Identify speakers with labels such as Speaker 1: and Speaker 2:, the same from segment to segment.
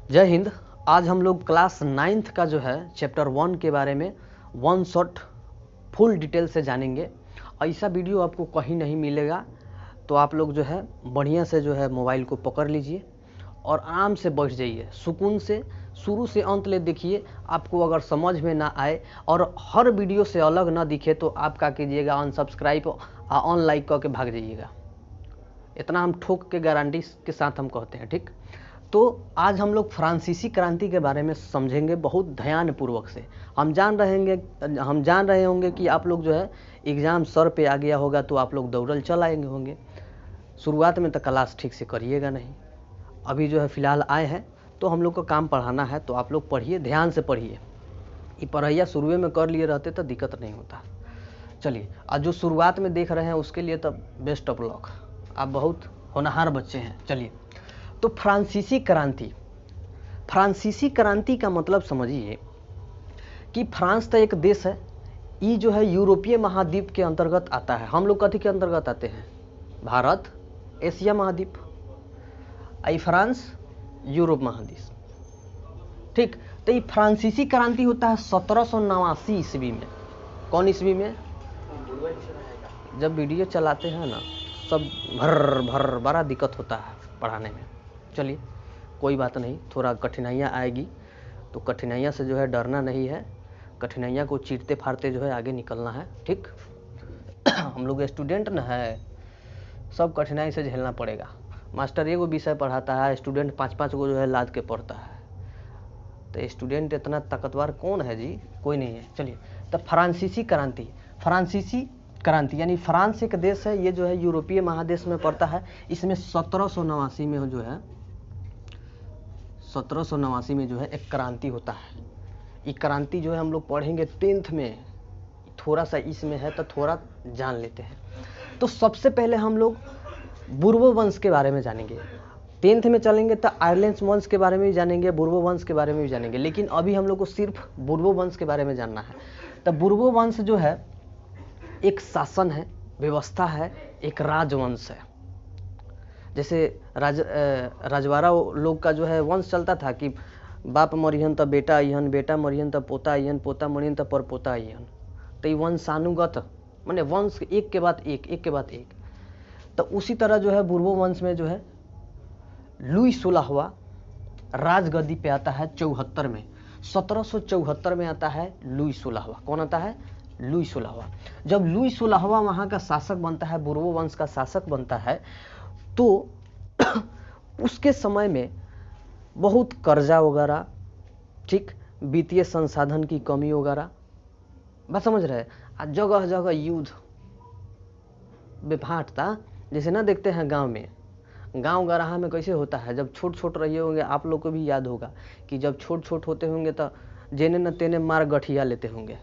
Speaker 1: जय हिंद। आज हम लोग क्लास 9th का जो है चैप्टर 1 के बारे में वन शॉट फुल डिटेल से जानेंगे। ऐसा वीडियो आपको कहीं नहीं मिलेगा, तो आप लोग जो है बढ़िया से जो है मोबाइल को पकड़ लीजिए और आराम से बैठ जाइए, सुकून से शुरू से अंत ले देखिए। आपको अगर समझ में ना आए और हर वीडियो से अलग ना दिखे तो आप क्या कीजिएगा, अनसब्सक्राइब अनलाइक करके भाग जाइएगा। इतना हम ठोक के गारंटी के साथ हम कहते हैं, ठीक। तो आज हम लोग फ्रांसीसी क्रांति के बारे में समझेंगे बहुत ध्यानपूर्वक से। हम जान रहे होंगे कि आप लोग जो है एग्ज़ाम सर पे आ गया होगा तो आप लोग दौड़ल चल आएंगे होंगे। शुरुआत में तो क्लास ठीक से करिएगा नहीं। अभी जो है फ़िलहाल आए हैं तो हम लोग को काम पढ़ाना है, तो आप लोग पढ़िए, ध्यान से पढ़िए। ये पढ़ाइया शुरू में कर लिए रहते तो दिक्कत नहीं होता। चलिए, आज जो शुरुआत में देख रहे हैं उसके लिए तो बेस्ट ऑफ लक, आप बहुत होनहार बच्चे हैं। चलिए, तो फ्रांसीसी क्रांति का मतलब समझिए कि फ्रांस तो एक देश है, ये जो है यूरोपीय महाद्वीप के अंतर्गत आता है। हम लोग कथी के अंतर्गत आते हैं? भारत, एशिया महाद्वीप, आई फ्रांस यूरोप महाद्वीप, ठीक। तो ये फ्रांसीसी क्रांति होता है 1789 ईस्वी में। कौन ईस्वी में? जब वीडियो चलाते हैं ना सब भर भर बड़ा दिक्कत होता है पढ़ाने में। चलिए, कोई बात नहीं, थोड़ा कठिनाइयाँ आएगी तो कठिनाइयाँ से जो है डरना नहीं है, कठिनाइयाँ को चीरते फाड़ते जो है आगे निकलना है, ठीक। हम लोग स्टूडेंट न है, सब कठिनाई से झेलना पड़ेगा। मास्टर एगो विषय पढ़ाता है, स्टूडेंट 5-5 गो जो है लाद के पढ़ता है, तो स्टूडेंट इतना ताकतवर कौन है जी? कोई नहीं है। चलिए, तो फ्रांसीसी क्रांति यानी फ्रांस एक देश है, ये जो है यूरोपीय महादेश में पड़ता है। इसमें 1789 में जो है 1789 में जो है एक क्रांति होता है। ये क्रांति जो है हम लोग पढ़ेंगे 10th में, थोड़ा सा इसमें है तो थोड़ा जान लेते हैं। तो सबसे पहले हम लोग बुर्बो वंश के बारे में जानेंगे। 10th में चलेंगे तो आयरलैंड वंश के बारे में भी जानेंगे, बुर्बो वंश के बारे में भी जानेंगे, लेकिन अभी हम लोग को सिर्फ बुर्बो वंश के बारे में जानना है। तो बुर्बो वंश जो है एक शासन है, व्यवस्था है, एक राजवंश है। जैसे राजवाड़ा लोग का जो है वंश चलता था कि बाप मरिहन तो बेटा अइहन, बेटा मरिहन तो पोता अइहन, पोता मरिहन तो परपोता अइहन। तो ये वंशानुगत माने वंश एक के बाद एक। तो उसी तरह जो है बुर्बो वंश में जो है लुई 16वां राजगद्दी पे आता है 74 में। 1774 में आता है लुई 16वां। कौन आता है? लुई 16वां। जब लुई 16वां वहाँ का शासक बनता है, बुर्बो वंश का शासक बनता है, तो उसके समय में बहुत कर्जा वगैरह, ठीक, वित्तीय संसाधन की कमी वगैरह, बस समझ रहे हैं। जगह जगह युद्ध विभाट था। जैसे ना देखते हैं गांव गराहा में कैसे होता है। जब छोट रहे होंगे, आप लोग को भी याद होगा कि जब छोट होते होंगे तो जेने न तेने मार गठिया लेते होंगे,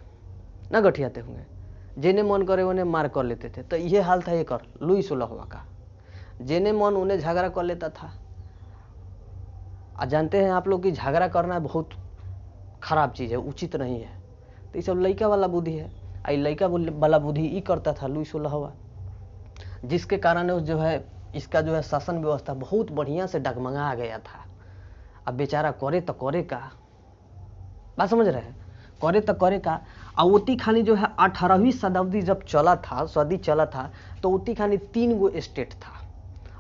Speaker 1: ना गठियाते होंगे, जेने मन करे उन्हें मार कर लेते थे। तो ये हाल था एक और लुई 16वां का, जेने मन उन्हें झगड़ा कर लेता था। जानते हैं आप लोग कि झगड़ा करना बहुत खराब चीज़ है, उचित नहीं है। तो ये सब लड़का वाला बुद्धि है। आई लड़का वाला बुद्धि ये करता था लुई 16वां, जिसके कारण जो है इसका जो है शासन व्यवस्था बहुत बढ़िया से डगमगा गया था। अब बेचारा करे तो करे का, बात समझ रहे हैं, करे तो करे का। ओती खानी जो है 18वीं शताब्दी जब सदी चला था तो ओती खानी 3 गो स्टेट था।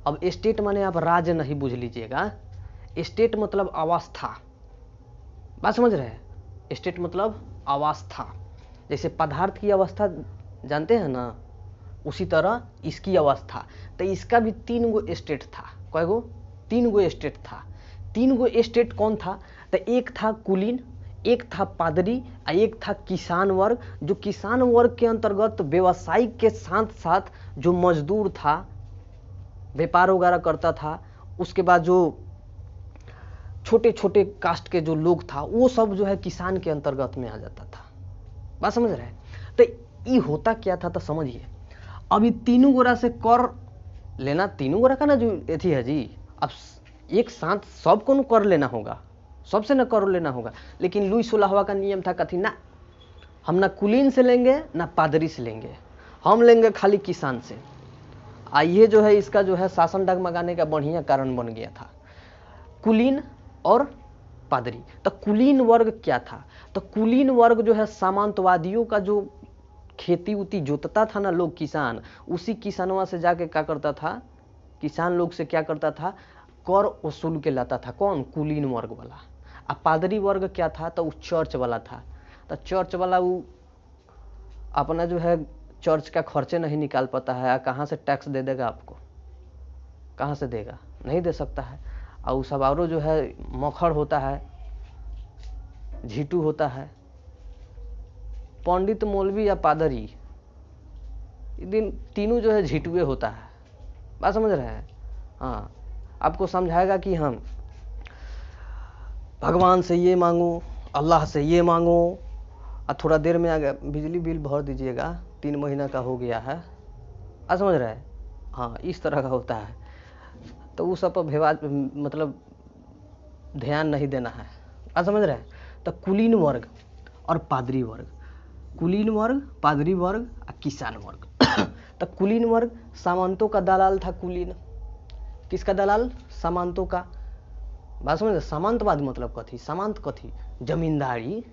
Speaker 1: अब स्टेट माने आप राज्य नहीं बुझ लीजिएगा, स्टेट मतलब अवस्था, बात समझ रहे हैं। स्टेट मतलब अवस्था, जैसे पदार्थ की अवस्था जानते हैं ना, उसी तरह इसकी अवस्था। तो इसका भी 3 गो स्टेट था। कै गो? 3 गो स्टेट था। 3 गो स्टेट कौन था? तो एक था कुलीन, एक था पादरी और एक था किसान वर्ग। जो किसान वर्ग के अंतर्गत व्यवसायी के साथ साथ जो मजदूर था, व्यापार वगैरह करता था, उसके बाद जो छोटे कास्ट के जो लोग था वो सब जो है किसान के अंतर्गत में आ जाता था। बात समझ रहे हैं। तो ये होता क्या था तो समझिए। अभी 3 गोरा से कर लेना, 3 गोरा का ना जो एथी है जी, अब एक साथ सबको न कर लेना होगा, सबसे न कर लेना होगा। लेकिन लुई 16वां का नियम था कथी ना, हम ना कुलीन से लेंगे ना पादरी से लेंगे, हम लेंगे खाली किसान से। आ, ये जो है इसका जो है शासन डगमगाने का बढ़िया कारण बन गया था। कुलीन और पादरी। तो कुलीन वर्ग क्या था? तो कुलीन वर्ग जो है सामंतवादियों का जो खेती उती जोतता था ना लोग, किसान, उसी किसानवा से जाके क्या करता था, किसान लोग से क्या करता था, कर वसूल के लाता था। कौन? कुलीन वर्ग वाला। अब पादरी वर्ग क्या था? तो वो चर्च वाला था। तो चर्च वाला वो अपना जो है चर्च का खर्चे नहीं निकाल पाता है, कहाँ से टैक्स दे देगा आपको? कहाँ से देगा? नहीं दे सकता है। और सब और जो है मखड़ होता है, झीटू होता है, पंडित, मौलवी या पादरी, दिन तीनों जो है झीटुए होता है। बात समझ रहे हैं? हाँ, आपको समझाएगा कि हम भगवान से ये मांगो, अल्लाह से ये मांगो, और थोड़ा देर में आ गया बिजली बिल भर दीजिएगा, 3 महीना का हो गया है। आप समझ रहे हैं? हाँ, इस तरह का होता है। तो उस सब पर विवाद, मतलब ध्यान नहीं देना है। आप समझ रहे हैं? तो कुलीन वर्ग और पादरी वर्ग, कुलीन वर्ग, पादरी वर्ग और किसान वर्ग। तो कुलीन वर्ग सामंतों का दलाल था। कुलीन किसका दलाल? सामंतों का। बात समझ? सामंतवाद मतलब कथी? सामंत कथी? जमींदारी।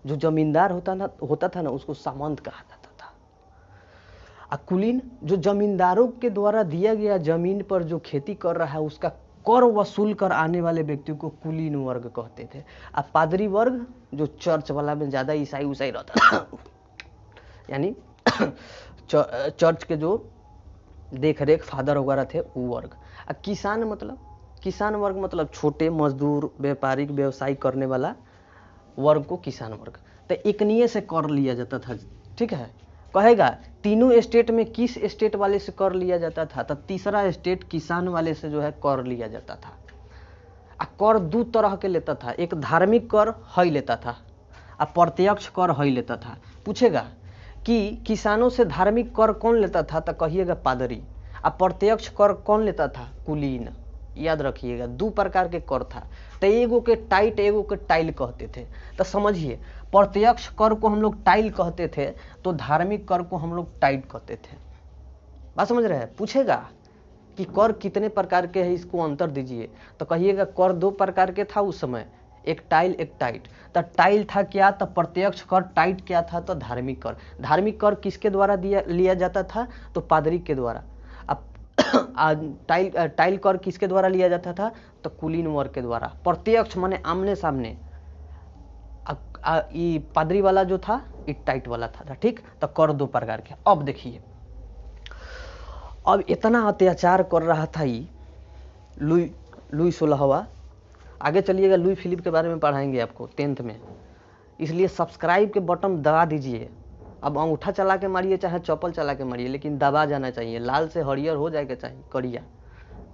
Speaker 1: जो जमींदार होता था ना उसको सामंत कहा जाता था। और कुलीन जो जमींदारों के द्वारा दिया गया जमीन पर जो खेती कर रहा है उसका कर वसूल कर आने वाले व्यक्तियों को कुलीन वर्ग कहते थे। और पादरी वर्ग जो चर्च वाला में ज्यादा ईसाई उसाई रहता था, यानी चर्च के जो देख रेख फादर वगैरह थे वो वर्ग। और किसान वर्ग मतलब छोटे मजदूर, व्यापारिक व्यवसाय करने वाला वर्ग को किसान वर्ग। तो एकनीय से कर लिया जाता था। ठीक है, कहेगा तीनों स्टेट में किस स्टेट वाले से कर लिया जाता था? तो तीसरा स्टेट किसान वाले से जो है कर लिया जाता था। कर 2 तरह के लेता था, एक धार्मिक कर हई लेता था और प्रत्यक्ष कर हई लेता था। पूछेगा कि किसानों से धार्मिक कर कौन लेता था? तो कहिएगा पादरी। और प्रत्यक्ष कर कौन लेता था? कुलीन। याद रखिएगा 2 प्रकार के कर था। तो एगो के टाइट, एगो के टाइल कहते थे। तो समझिए, प्रत्यक्ष कर को हम लोग टाइल कहते थे, तो धार्मिक कर को हम लोग टाइट कहते थे। बात समझ रहे हैं? पूछेगा कि कर कितने प्रकार के हैं, इसको अंतर दीजिए। तो कहिएगा कर 2 प्रकार के था उस समय, एक टाइल एक टाइट। तो टाइल था क्या? तो प्रत्यक्ष कर। टाइट क्या था? तो धार्मिक कर। धार्मिक कर किसके द्वारा लिया जाता था? तो पादरी के द्वारा। अब टाइल कर किसके द्वारा लिया जाता था? तो कुलीन वर्ग के द्वारा। प्रत्यक्ष माने आमने सामने। ये पादरी वाला जो था ये टाइट वाला था। ठीक, तो कर 2 प्रकार के। अब देखिए, अब इतना अत्याचार कर रहा था ये लुई 16वां। आगे चलिएगा, लुई फिलिप के बारे में पढ़ाएंगे आपको 10th में, इसलिए सब्सक्राइब के बटन दबा दीजिए। अब अंगूठा चला के मारिए चाहे चप्पल चला के मारिए, लेकिन दबा जाना चाहिए, लाल से हरियर हो जाएगा चाहिए करिया।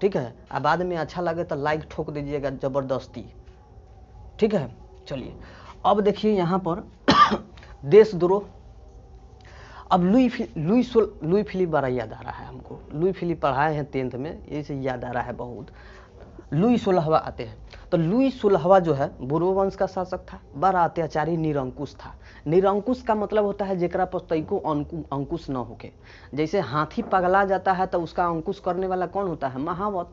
Speaker 1: ठीक है, अब बाद में अच्छा लगे तो लाइक ठोक दीजिएगा जबरदस्ती। ठीक है, चलिए अब देखिए यहाँ पर देशद्रोह। अब लुई फिलिप बड़ा याद आ रहा है हमको। लुई फिलिप पढ़ाए हैं 10th में, इसे याद आ रहा है बहुत। लुई 16वां आते हैं। तो लुई 16वां जो है बुर्बो वंश का शासक था, बड़ा अत्याचारी निरंकुश था। निरंकुश का मतलब होता है जेकरा पर तइको अंकुश न होके। जैसे हाथी पगला जाता है तो उसका अंकुश करने वाला कौन होता है? महावत।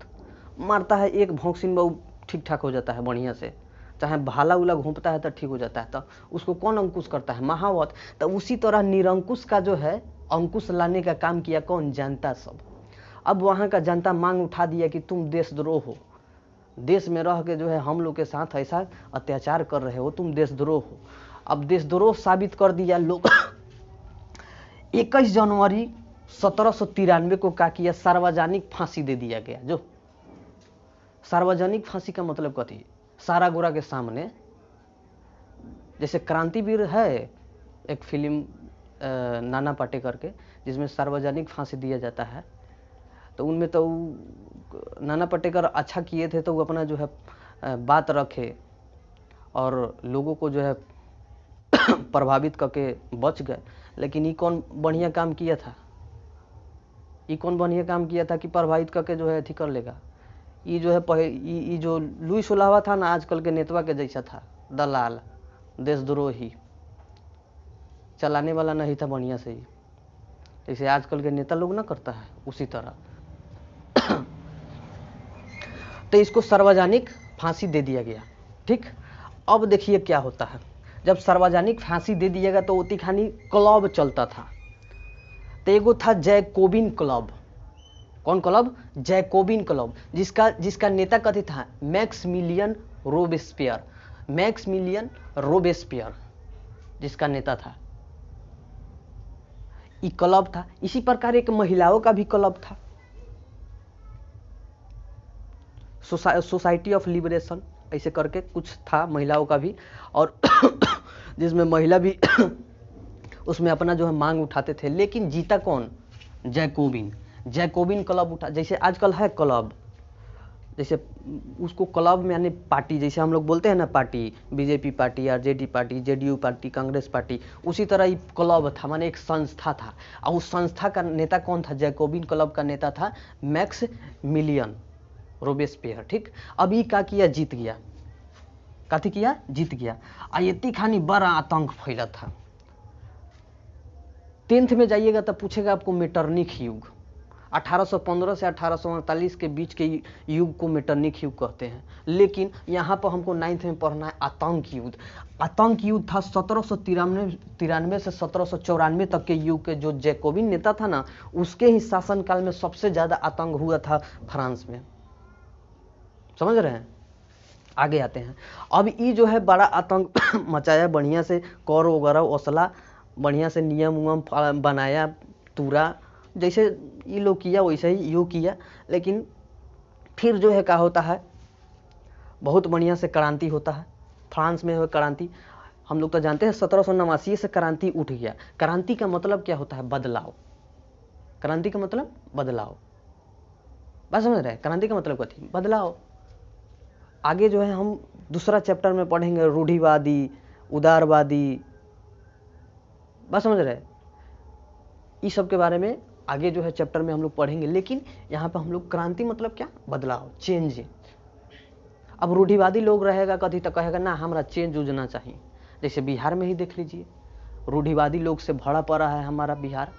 Speaker 1: मारता है एक भौंकसिन बहु ठीक ठाक हो जाता है बढ़िया से, चाहे भाला उला घूमता है तो ठीक हो जाता है। तो उसको कौन अंकुश करता है? महावत। तो उसी तरह निरंकुश का जो है अंकुश लाने का काम किया कौन? जनता सब। अब वहां का जनता मांग उठा दिया कि तुम देशद्रोह हो, देश में रह के जो है हम लोग के साथ ऐसा अत्याचार कर रहे हो, तुम देशद्रोह हो। अब देशद्रोह साबित कर दिया लोग। 21 जनवरी 1793 को क्या किया? सार्वजनिक फांसी दे दिया गया। जो सार्वजनिक फांसी का मतलब कथी? सारा गोरा के सामने। जैसे क्रांतिवीर है एक फिल्म नाना पाटेकर के, जिसमें सार्वजनिक फांसी दिया जाता है। तो उनमें तो नाना पाटेकर अच्छा किए थे, तो वो अपना जो है बात रखे और लोगों को जो है प्रभावित करके बच गए। लेकिन ये कौन बढ़िया काम किया था? ये कौन बढ़िया काम किया था कि प्रभावित करके जो है अथी कर लेगा? ये जो है ये जो लुई 16वां था ना, आजकल के नेतवा के जैसा था, दलाल, देशद्रोही, चलाने वाला नहीं था बढ़िया से ही, जैसे आजकल के नेता लोग ना करता है उसी तरह। तो इसको सार्वजनिक फांसी दे दिया गया। ठीक। अब देखिए क्या होता है, जब सार्वजनिक फांसी दे दिएगा तो ओती खानी क्लब चलता था। तो एगो था जैकोबिन क्लब। कौन क्लब? जैकोबिन क्लब, जिसका नेता कथी था? Maximilian Robespierre. मैक्समिलियन रोबेस्पियर जिसका नेता था, ये क्लब था। इसी प्रकार एक महिलाओं का भी क्लब था, सोसाइटी ऑफ लिबरेशन ऐसे करके कुछ था महिलाओं का भी, और जिसमें महिला भी उसमें अपना जो है मांग उठाते थे। लेकिन जीता कौन? जैकोबिन क्लब उठा। जैसे आजकल है क्लब, जैसे उसको क्लब में यानी पार्टी, जैसे हम लोग बोलते हैं ना party, BJP party, RJD party, JDU party, Congress party, उसी तरह ये क्लब था, माने एक संस्था था। और उस संस्था का नेता कौन था? जैकोबिन क्लब का नेता था मैक्समिलियन रोबेस्पियर। ठीक। अब ये क्या किया? जीत गया। कथी किया? जीत गया। इतनी खानी बड़ा आतंक फैला था। 10th में जाइएगा तो पूछेगा आपको मेटरनिक युग। 1815 से 1848 के बीच के युग को मेटरनिक युग कहते हैं। लेकिन यहाँ पर हमको 9th में पढ़ना है आतंक युद्ध। आतंक युद्ध था 1793 से 1794 तक के युग के। जो जैकोबिन नेता था ना, उसके ही शासनकाल में सबसे ज्यादा आतंक हुआ था फ्रांस में। समझ रहे हैं? आगे आते हैं। अब ये जो है बड़ा आतंक मचाया, बढ़िया से कर वगैरह औसला, बढ़िया से नियम उयम बनाया, तूरा, जैसे ये लोग किया वैसे ही यू किया। लेकिन फिर जो है क्या होता है, बहुत बढ़िया से क्रांति होता है फ्रांस में। हो क्रांति हम लोग तो जानते हैं 1789 से क्रांति उठ गया। क्रांति का मतलब क्या होता है? बदलाव। क्रांति का मतलब बदलाव। बात समझ रहे हैं? क्रांति का मतलब क्या थी? बदलाव। आगे जो है हम दूसरा चैप्टर में पढ़ेंगे रूढ़िवादी, उदारवादी। बात समझ रहे हैं? इस सब के बारे में आगे जो है चैप्टर में हम लोग पढ़ेंगे। लेकिन यहाँ पे हम लोग क्रांति मतलब क्या? बदलाव, चेंज। अब रूढ़िवादी लोग रहेगा कभी तो कहेगा ना हमारा चेंज उजना चाहिए। जैसे बिहार में ही देख लीजिए, रूढ़िवादी लोग से भरा पड़ा है हमारा बिहार।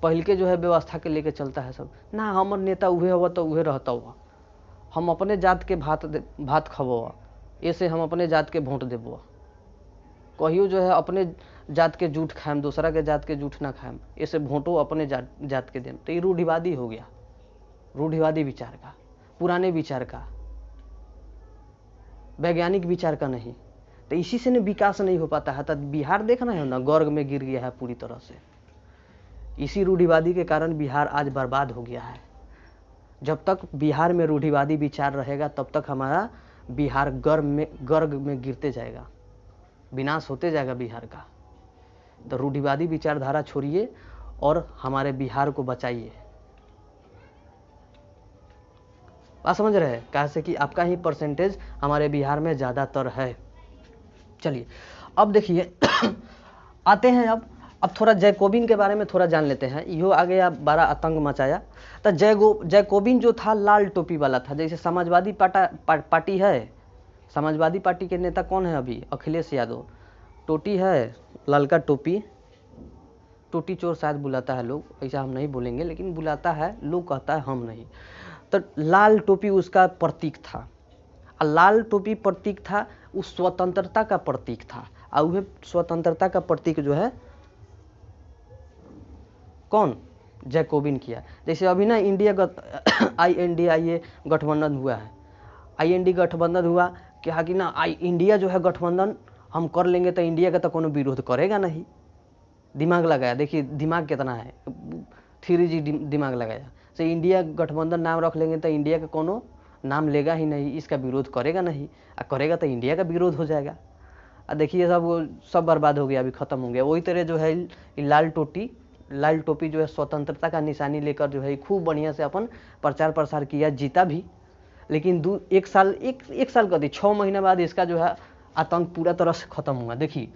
Speaker 1: पहल के जो है व्यवस्था के लेके चलता है सब, ना हमार नेता उहे हुआ तो उहे रहता हुआ, हम अपने जात के भात खबो, ऐसे हम अपने जात के वोट देबो। कहियो जो है अपने जात के जूठ खाएम, दूसरा के जात के जूठ ना खाएम, ऐसे वोटो अपने जात के देम। तो ये रूढ़िवादी हो गया, रूढ़िवादी विचार का, पुराने विचार का, वैज्ञानिक विचार का नहीं। तो इसी से विकास नहीं हो पाता है। तो बिहार देखना है ना, गर्ग में गिर गया है पूरी तरह से। इसी रूढ़िवादी के कारण बिहार आज बर्बाद हो गया है। जब तक बिहार में रूढ़िवादी विचार रहेगा तब तक हमारा बिहार गर्ग में गिरते जाएगा, विनाश होते जाएगा बिहार का। तो रूढ़िवादी विचारधारा छोड़िए और हमारे बिहार को बचाइए। बात समझ रहे हैं? कैसे कि आपका ही परसेंटेज हमारे बिहार में ज़्यादातर है। चलिए अब देखिए आते हैं अब थोड़ा जैकोबिन के बारे में थोड़ा जान लेते हैं। यो आ गया, बड़ा आतंक मचाया। तो जैकोबिन जो था लाल टोपी वाला था। जैसे समाजवादी पार्टी है, समाजवादी पार्टी के नेता कौन है अभी? अखिलेश यादव। टोटी है, ललका टोपी, टोटी चोर शायद बुलाता है लोग, ऐसा हम नहीं बोलेंगे, लेकिन बुलाता है लोग, कहता है हम नहीं। तो लाल टोपी उसका प्रतीक था। लाल टोपी प्रतीक था, उस स्वतंत्रता का प्रतीक था। और वह स्वतंत्रता का प्रतीक जो है कौन? जैकोबिन किया। जैसे अभी ना इंडिया INDIA गठबंधन हुआ है, IND गठबंधन हुआ क्या कि ना इंडिया जो है गठबंधन हम कर लेंगे तो इंडिया का तो कोनो विरोध करेगा नहीं। दिमाग लगाया, देखिए दिमाग कितना है, 3G दिमाग लगाया। तो इंडिया गठबंधन नाम रख लेंगे तो इंडिया का कोनो नाम लेगा ही नहीं, इसका विरोध करेगा नहीं, और करेगा तो इंडिया का विरोध हो जाएगा। और देखिए सब बर्बाद हो गया, अभी खत्म हो गया। वही तरह जो है लाल टोपी जो है स्वतंत्रता का निशानी लेकर जो है खूब बढ़िया से अपन प्रचार प्रसार किया, जीता भी। लेकिन एक साल का 6 महीने बाद इसका जो है आतंक पूरा तरह से खत्म हुआ। देखिए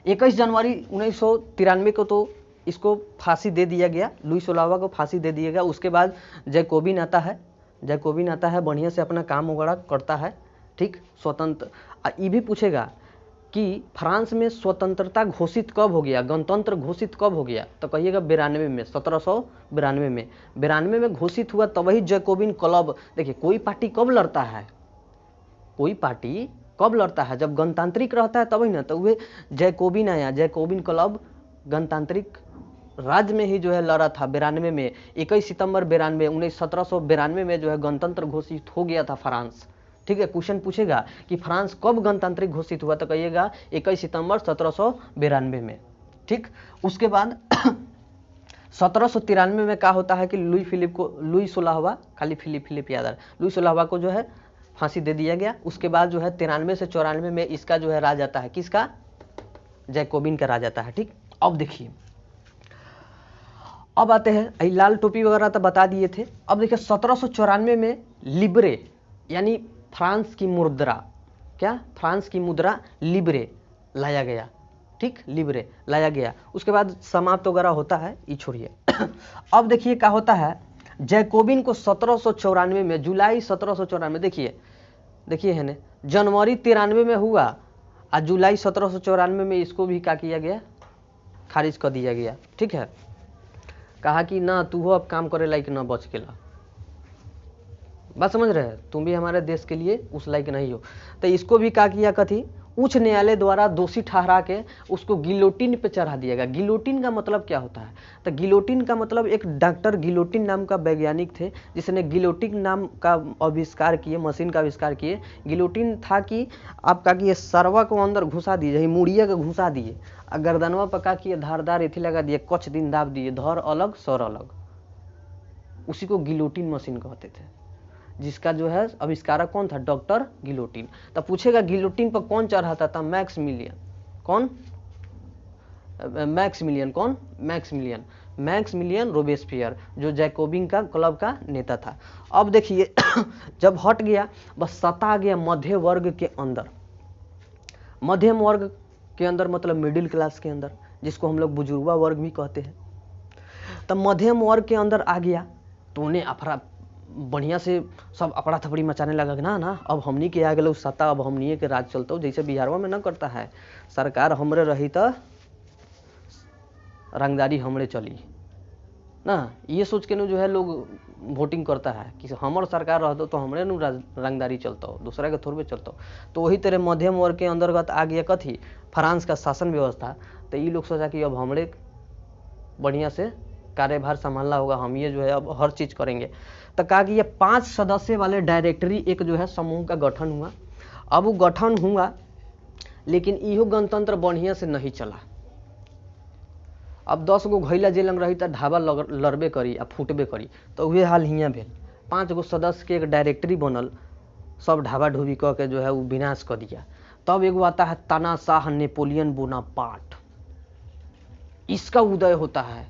Speaker 1: 21 जनवरी 1993 को तो इसको फांसी दे दिया गया, लुइस ओलावा को फांसी दे दिया गया। उसके बाद जैकोबिन आता है, बढ़िया से अपना काम वगैरह करता है, ठीक, स्वतंत्र। ये भी पूछेगा कि फ्रांस में स्वतंत्रता घोषित कब हो गया, गणतंत्र घोषित कब हो गया, तो कहिएगा 92 में, 1792 में। 92 में घोषित हुआ, तभी जैकोबिन क्लब। देखिए कोई पार्टी कब लड़ता है, कोई पार्टी कब लड़ता है, जब गणतांत्रिक रहता है तभी ना। तो वे जैकोबिन आया, जैकोबिन क्लब गणतांत्रिक राज्य में ही जो है लड़ा था 92 में। 21 सितंबर 1792 में जो है गणतंत्र घोषित हो गया था फ्रांस। ठीक है, क्वेश्चन पूछेगा कि फ्रांस कब गणतांत्रिक घोषित हुआ, तो कहिएगा 21 सितंबर 1792 में। ठीक, उसके बाद 1793 में क्या होता है कि लुई 16वां, खाली फिलिप याद आ रहा है, लुई 16वां को जो है फांसी दे दिया गया। उसके बाद जो है 93 से 94 में इसका जो है राज आता है, किसका, जैकोबिन का राज आता है। ठीक, अब देखिए, अब आते हैं, लाल टोपी वगैरह तो बता दिए थे। अब देखिए 1794 में लिब्रे यानी फ्रांस की मुद्रा, क्या, फ्रांस की मुद्रा लिब्रे लाया गया। ठीक, लिब्रे लाया गया। उसके बाद समाप्त वगैरह होता है, ये छोड़िए। अब देखिए क्या होता है, जैकोबिन को 1794 में, जुलाई 1794, देखिए है ना, जनवरी 93 में हुआ और जुलाई 1794 में इसको भी क्या किया गया, खारिज कर दिया गया। ठीक है, कहा कि ना तू हो अब काम करे लायक ना बच के ला। बात समझ रहे हैं, तुम भी हमारे देश के लिए उस लायक नहीं हो। तो इसको भी क्या किया, कथी, उच्च न्यायालय द्वारा दोषी ठहरा के उसको गिलोटिन पे चढ़ा दिया गया। गिलोटिन का मतलब क्या होता है, तो गिलोटिन का मतलब एक डॉक्टर गिलोटिन नाम का वैज्ञानिक थे जिसने गिलोटिन नाम का आविष्कार किए, मशीन का आविष्कार किए। गिलोटिन था कि आपका कि ये सरवा को अंदर घुसा दिए, मुड़िया को घुसा दिए, गर्दनवा पका किए, धारदार एथी लगा दिए, कुछ दिन दाब दिए, धर अलग सर अलग, उसी को गिलोटिन मशीन कहते थे, जिसका जो है आविष्कारक कौन था, डॉक्टर गिलोटिन। तो पूछेगा गिलोटिन पर कौन चढ़ाता था, मैक्समिलियन। कौन, मैक्समिलियन। कौन, मैक्समिलियन रोबेस्पियर, जो जैकोबिन का क्लब का नेता था। अब देखिए जब हट गया, बस सत्ता आ गया मध्य वर्ग के अंदर। मध्यम वर्ग के अंदर मतलब मिडिल क्लास के अंदर, जिसको हम लोग बुजुर्गा वर्ग भी कहते हैं। तब मध्यम वर्ग के अंदर आ गया, तो उन्हें बढ़िया से सब अपड़ा थपड़ी मचाने लगा, ना अब हमनी के आ गए सत्ता, अब हमनी के राज चलता हो, जैसे बिहारवा में ना करता है, सरकार हमरे रही तो रंगदारी हमरे चली ना, ये सोच के जो है लोग वोटिंग करता है कि हमार सरकार रहता तो हमरे नु रंगदारी चलता हो, दूसरा के थोड़े चलता हो। तो वही तरह मध्यम वर्ग के अंतर्गत आ गया कथी, फ्रांस का शासन व्यवस्था। तो ये लोग सोचा कि अब हमरे बढ़िया से कार्यभार संभालना होगा, हम ये जो है अब हर चीज करेंगे। तो कहा कि ये 5 सदस्य वाले डायरेक्टरी एक जो है समूह का गठन हुआ। अब वो गठन हुआ, लेकिन इहो गणतंत्र बढ़िया से नहीं चला। अब 10 गो घैला जे लंग रही तो ढाबा लड़बे करी आ फूटबे करी, तो वही हाल हियाँ भेल। 5 गो सदस्य के एक डायरेक्टरी बनल, सब ढाबा ढूबी कह के जो है वो विनाश कर दिया। तब एगो आता है तानाशाह नेपोलियन बोनापार्ट, इसका उदय होता है।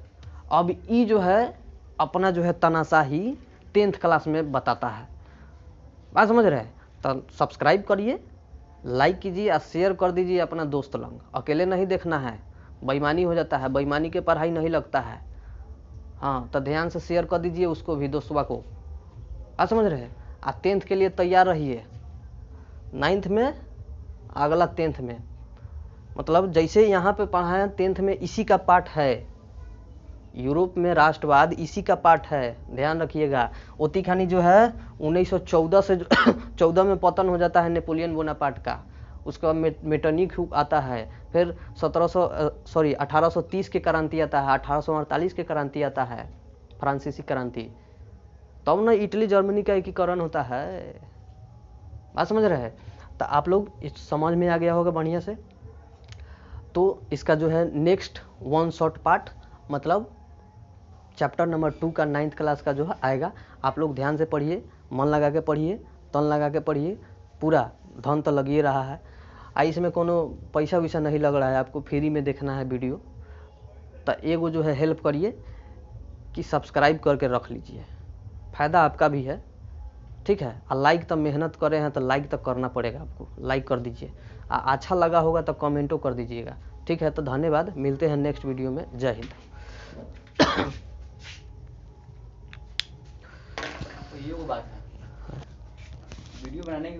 Speaker 1: अब ये जो है अपना जो है तानाशाही 10th क्लास में बताता है। बात समझ रहे हैं, तो सब्सक्राइब करिए, लाइक कीजिए और शेयर कर दीजिए अपना दोस्त लंग। अकेले नहीं देखना है, बेईमानी हो जाता है, बेईमानी के पढ़ाई नहीं लगता है। हाँ, तो ध्यान से शेयर कर दीजिए उसको भी, दोस्तवा को। बात समझ रहे हैं, आ 10th के लिए तैयार रहिए। 9th में अगला 10th में, मतलब जैसे यहाँ पे पढ़ाया 10th में इसी का पाठ है। यूरोप में राष्ट्रवाद इसी का पाठ है, ध्यान रखिएगा। ओती खानी जो है 1914 से 14 में पतन हो जाता है नेपोलियन बोनापार्ट का, उसका मेटरनिक आता है। फिर 1830 के क्रांति आता है, 1848 के क्रांति आता है, फ्रांसीसी क्रांति। तब ना इटली जर्मनी का एकीकरण होता है। बात समझ रहे हैं, तो आप लोग इस समझ में आ गया होगा बढ़िया से। तो इसका जो है नेक्स्ट 1 शॉर्ट पार्ट, मतलब चैप्टर नंबर 2 का 9th क्लास का जो है आएगा। आप लोग ध्यान से पढ़िए, मन लगा के पढ़िए, तन लगा के पढ़िए, पूरा धन तो लगिए रहा है। इसमें कोनो पैसा वैसा नहीं लग रहा है, आपको फ्री में देखना है वीडियो। तो एगो जो है हेल्प करिए कि सब्सक्राइब करके रख लीजिए, फ़ायदा आपका भी है। ठीक है, और लाइक तो मेहनत करे हैं तो लाइक तो करना पड़ेगा आपको, लाइक कर दीजिए। अच्छा लगा होगा तो कमेंटो कर दीजिएगा। ठीक है, तो धन्यवाद, मिलते हैं नेक्स्ट वीडियो में। जय हिंद।
Speaker 2: ये वो बात है वीडियो बनाने की